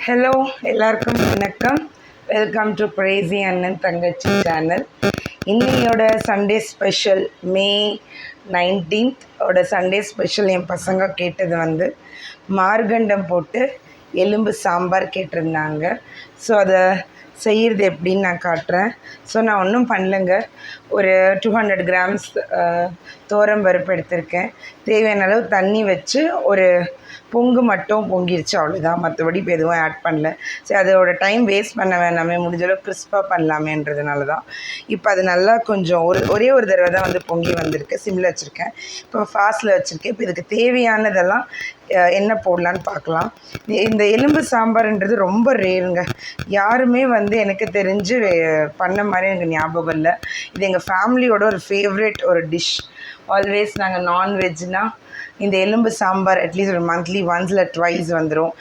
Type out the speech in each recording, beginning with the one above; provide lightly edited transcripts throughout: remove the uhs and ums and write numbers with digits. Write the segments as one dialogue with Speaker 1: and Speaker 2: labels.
Speaker 1: Hello, எல்லாருக்கும் வணக்கம். Welcome to Crazy அண்ணன் தங்கச்சி சேனல். இன்னையோட சண்டே ஸ்பெஷல் மே 19th சண்டே ஸ்பெஷல் என் பசங்க கேட்டது வந்து மார்கண்டம் போட்டு எலும்பு சாம்பார் கேட்டிருந்தாங்க. ஸோ அதை செய்கிறது எப்படின்னு நான் காட்டுறேன். ஸோ நான் ஒன்றும் பண்ணலைங்க. ஒரு 200 grams தோரம் பருப்பு எடுத்திருக்கேன். தேவையான அளவு தண்ணி வச்சு ஒரு பொங்கு மட்டும் பொங்கிருச்சு, அவ்வளோதான். மற்றபடி இப்போ எதுவும் ஆட் பண்ணல. சரி, அதோட டைம் வேஸ்ட் பண்ண வேணாமே, முடிஞ்சளவு கிறிஸ்பாக பண்ணலாமேன்றதுனால தான். இப்போ அது நல்லா கொஞ்சம் ஒரே ஒரு தடவை தான் வந்து பொங்கி வந்திருக்கு. சிம்மில் வச்சுருக்கேன், இப்போ ஃபாஸ்ட்டில் வச்சுருக்கேன். இப்போ இதுக்கு தேவையானதெல்லாம் என்ன போடலான்னு பார்க்கலாம். இந்த எலும்பு சாம்பார்ன்றது ரொம்ப ரேருங்க. யாருமே வந்து எனக்கு தெரிஞ்சு பண்ண மாதிரி எனக்கு ஞாபகம் இல்லை. இது எங்கள் ஃபேமிலியோட ஒரு ஃபேவரட் ஒரு டிஷ். ஆல்வேஸ் நாங்கள் நான்வெஜ்னால் இந்த எலும்பு சாம்பார் அட்லீஸ்ட் ஒரு மந்த்லி ஒன்ஸ் இல்லை ட்வைஸ் வந்துடும்.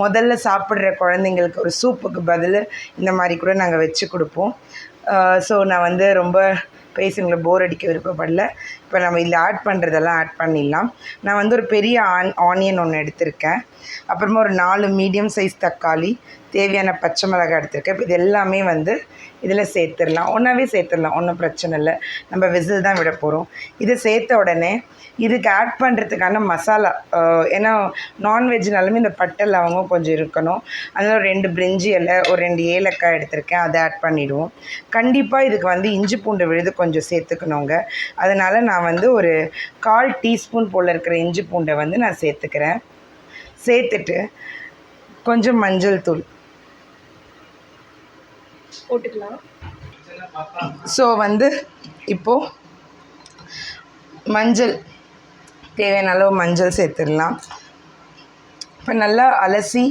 Speaker 1: முதல்ல சாப்பிட்ற குழந்தைங்களுக்கு ஒரு சூப்புக்கு பதில் இந்த மாதிரி கூட நாங்கள் வச்சு கொடுப்போம். ஸோ நான் வந்து ரொம்ப பேசுங்களை போர் அடிக்க விருப்பப்படல. இப்போ நம்ம இதில் ஆட் பண்ணுறதெல்லாம் ஆட் பண்ணிடலாம். நான் வந்து ஒரு பெரிய ஆனியன் ஒன்று எடுத்திருக்கேன். அப்புறமா ஒரு 4 மீடியம் சைஸ் தக்காளி, தேவையான பச்சை மிளகாய் எடுத்திருக்கேன். இப்போ இது எல்லாமே வந்து இதில் சேர்த்துடலாம். ஒன்றாவே சேர்த்துடலாம், ஒன்றும் பிரச்சனை இல்லை. நம்ம விசில் தான் விட போகிறோம். இதை சேர்த்த உடனே இதுக்கு ஆட் பண்ணுறதுக்கான மசாலா, ஏன்னா நான்வெஜ்னாலுமே இந்த பட்டை லவங்கம் கொஞ்சம் இருக்கணும். அதனால் 2 பிரிஞ்சி இலை, ஒரு 2 ஏலக்காய் எடுத்திருக்கேன், அதை ஆட் பண்ணிவிடுவோம். கண்டிப்பாக இதுக்கு வந்து இஞ்சி பூண்டு விழுது கொஞ்சம் சேர்த்துக்கணுங்க. அதனால் நான் வந்து ஒரு 1/4 டீஸ்பூன் போல் இருக்கிற இஞ்சி பூண்டை வந்து நான் சேர்த்துக்கிறேன். சேர்த்துட்டு கொஞ்சம் மஞ்சள் தூள் போட்டுக்கலாம். ஸோ வந்து இப்போது மஞ்சள், தேவையான அளவு மஞ்சள் சேர்த்துடலாம். இப்போ நல்லா அலசி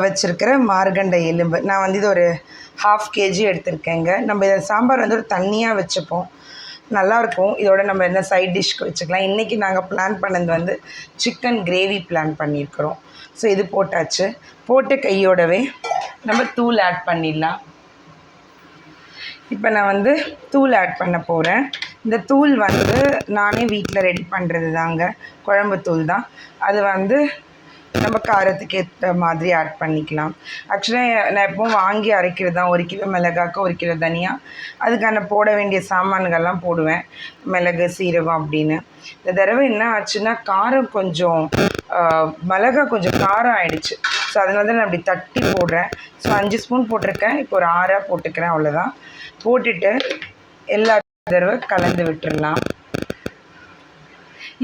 Speaker 1: வச்சுருக்கிற மார்கண்ட எலும்பு, நான் வந்து இது ஒரு 1/2 kg எடுத்திருக்கேங்க. நம்ம இதை சாம்பார் வந்து ஒரு தண்ணியாக வச்சுப்போம், நல்லாயிருக்கும். இதோட நம்ம என்ன சைட் டிஷ்க்கு வச்சுக்கலாம். இன்றைக்கி நாங்கள் பிளான் பண்ணது வந்து சிக்கன் கிரேவி பிளான் பண்ணியிருக்கிறோம். ஸோ இது போட்டாச்சு. போட்டு கையோடவே நம்ம தூள் ஆட் பண்ணிடலாம். இப்போ நான் வந்து தூள் ஆட் பண்ண போகிறேன். இந்த தூள் வந்து நானே வீட்டில் ரெடி பண்ணுறது தாங்க, குழம்பு தூள் தான். அது வந்து நம்ம காரத்துக்கு ஏற்ற மாதிரி ஆட் பண்ணிக்கலாம். ஆக்சுவலாக நான் எப்பவும் வாங்கி அரைக்கிறது தான். 1 கிலோ மிளகாக்கு 1 கிலோ தனியா, அதுக்கான போட வேண்டிய சாமான்கள்லாம் போடுவேன், மிளகு சீரகம் அப்படின்னு. இந்த தடவை என்ன ஆச்சுன்னா காரம் கொஞ்சம், மிளகா கொஞ்சம் காரம் ஆகிடுச்சு. ஸோ அதனால தான் நான் அப்படி தட்டி போடுறேன். ஸோ 5 ஸ்பூன் போட்டிருக்கேன், இப்போ ஒரு 6 போட்டுக்கிறேன், அவ்வளோதான். போட்டுட்டு எல்லா தடவை கலந்து விட்டுடலாம்.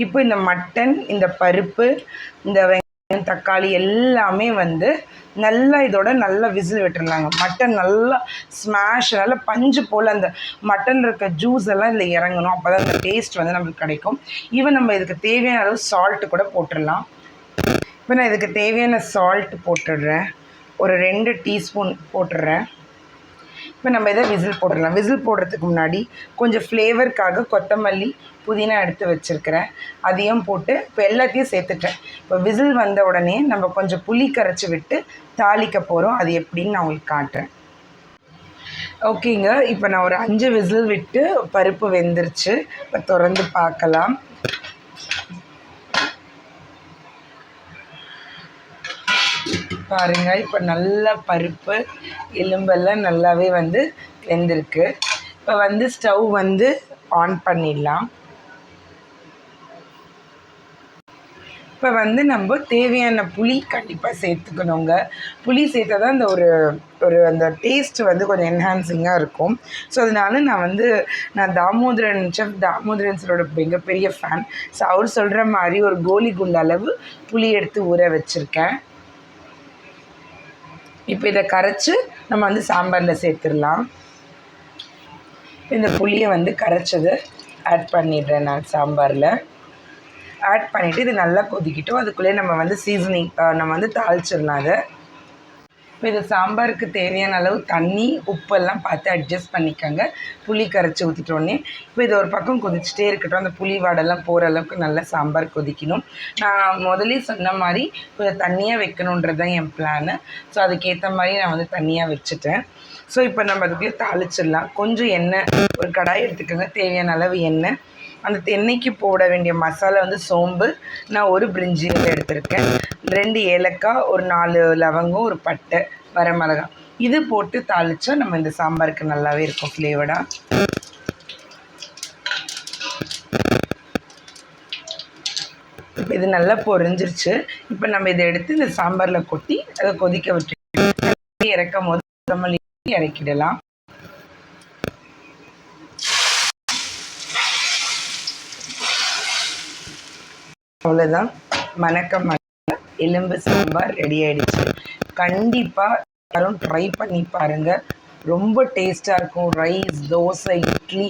Speaker 1: இப்போ இந்த மட்டன், இந்த பருப்பு, இந்த வெங்காயம், தக்காளி எல்லாமே வந்து நல்லா இதோட நல்லா விசில் விட்டுடலாங்க. மட்டன் நல்லா ஸ்மாஷ், நல்லா பஞ்சு போல் அந்த மட்டன் இருக்க ஜூஸ் எல்லாம் இதில் இறங்கணும். அப்போ தான் அந்த டேஸ்ட் வந்து நம்மளுக்கு கிடைக்கும். ஈவன் நம்ம இதுக்கு தேவையான அளவு சால்ட்டு கூட போட்டுடலாம். இப்போ நான் இதுக்கு தேவையான சால்ட் போட்டுடுறேன், ஒரு 2 டீஸ்பூன் போட்டுடுறேன். இப்போ நம்ம இதை விசில் போட்டுடலாம். விசில் போடுறதுக்கு முன்னாடி கொஞ்சம் ஃப்ளேவருக்காக கொத்தமல்லி, புதினா எடுத்து வச்சுருக்கிறேன், அதையும் போட்டு இப்போ எல்லாத்தையும் சேர்த்துட்டேன். இப்போ விசில் வந்த உடனே நம்ம கொஞ்சம் புளி கரைச்சி விட்டு தாளிக்க போகிறோம். அது எப்படின்னு நான் உங்களுக்கு காட்டுறேன். ஓகேங்க, இப்போ நான் ஒரு 5 விசில் விட்டு பருப்பு வெந்துருச்சு. இப்போ திறந்து பார்க்கலாம். பாருங்க, இப்போ நல்லா பருப்பு எலும்பெல்லாம் நல்லாவே வந்து வெந்திருக்கு. இப்போ வந்து ஸ்டவ் வந்து ஆன் பண்ணிடலாம். இப்போ வந்து நம்ம தேவையான புளி கண்டிப்பாக சேர்த்துக்கணுங்க. புளி சேர்த்தா தான் அந்த ஒரு அந்த டேஸ்ட் வந்து கொஞ்சம் என்ஹான்சிங்காக இருக்கும். ஸோ அதனால நான் செஃப் தாமோதரன் சரோட மிகப்பெரிய ஃபேன். ஸோ அவர் சொல்கிற மாதிரி ஒரு கோலி குண்டு அளவு புளி எடுத்து ஊற வச்சுருக்கேன். இப்போ இதை கரைச்சி நம்ம வந்து சாம்பாரில் சேர்த்துடலாம். இந்த புளியை வந்து கரைச்சதை ஆட் பண்ணிடுறேன் நான் சாம்பாரில். ஆட் பண்ணிவிட்டு இது நல்லா கொதிக்கிட்டோம். அதுக்குள்ளே நம்ம வந்து சீசனிங் நம்ம வந்து தாளிச்சிடலாம் அதை. இப்போ இது சாம்பாருக்கு தேவையான அளவு தண்ணி, உப்பெல்லாம் பார்த்து அட்ஜஸ்ட் பண்ணிக்கோங்க. புளி கரைச்சி ஊற்றிட்டோடனே இப்போ இது ஒரு பக்கம் கொதிச்சுட்டே இருக்கட்டும். அந்த புளி வாடெல்லாம் போகிற அளவுக்கு நல்லா சாம்பார் கொதிக்கணும். நான் முதலே சொன்ன மாதிரி கொஞ்சம் தண்ணியாக வைக்கணுன்றது தான் என் பிளானு. ஸோ அதுக்கேற்ற மாதிரி நான் வந்து தண்ணியாக வச்சுட்டேன். ஸோ இப்போ நம்ம அதுக்குள்ளே தாளிச்சிடலாம். கொஞ்சம் எண்ணெய், ஒரு கடாய் எடுத்துக்கோங்க, தேவையான அளவு எண்ணெய். அந்த எண்ணெய்க்கு போட வேண்டிய மசாலா வந்து சோம்பு, நான் ஒரு பிரிஞ்சி இலை எடுத்திருக்கேன், 2 ஏலக்காய், ஒரு 4 லவங்கம், ஒரு பட்டை, வரமிளகாய். இது போட்டு தாளித்தா நம்ம இந்த சாம்பாருக்கு நல்லாவே இருக்கும் ஃப்ளேவர்டாக. இப்போ இது நல்லா பொரிஞ்சிருச்சு. இப்போ நம்ம இதை எடுத்து இந்த சாம்பாரில் கொட்டி அதை கொதிக்க விட்டு இறக்கும் போது கொத்தமல்லி இறக்கிடலாம். அவ்வளோதான், மணக்க எலும்பு சாம்பார் ரெடி ஆகிடுச்சு. கண்டிப்பாக எல்லாரும் ட்ரை பண்ணி பாருங்கள், ரொம்ப டேஸ்ட்டாக இருக்கும். ரைஸ், தோசை, இட்லி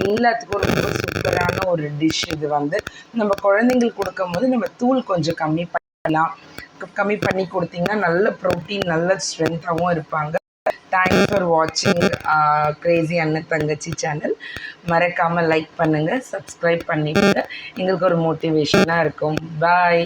Speaker 1: எல்லாத்துக்கும் ரொம்ப சூப்பரான ஒரு டிஷ் இது. வந்து நம்ம குழந்தைங்களுக்கு கொடுக்கும் போது நம்ம தூள் கொஞ்சம் கம்மி பண்ணலாம். கம்மி பண்ணி கொடுத்தீங்கன்னா நல்ல ப்ரோட்டீன், நல்ல ஸ்ட்ரென்த்தாகவும் இருப்பாங்க. தேங்க்ஸ் ஃபார் வாட்சிங் கிரேசி அண்ணன் தங்கச்சி சேனல். மறக்காமல் லைக் பண்ணுங்கள், சப்ஸ்கிரைப் பண்ணிவிடுங்க, எங்களுக்கு ஒரு மோட்டிவேஷனாக இருக்கும். பாய்.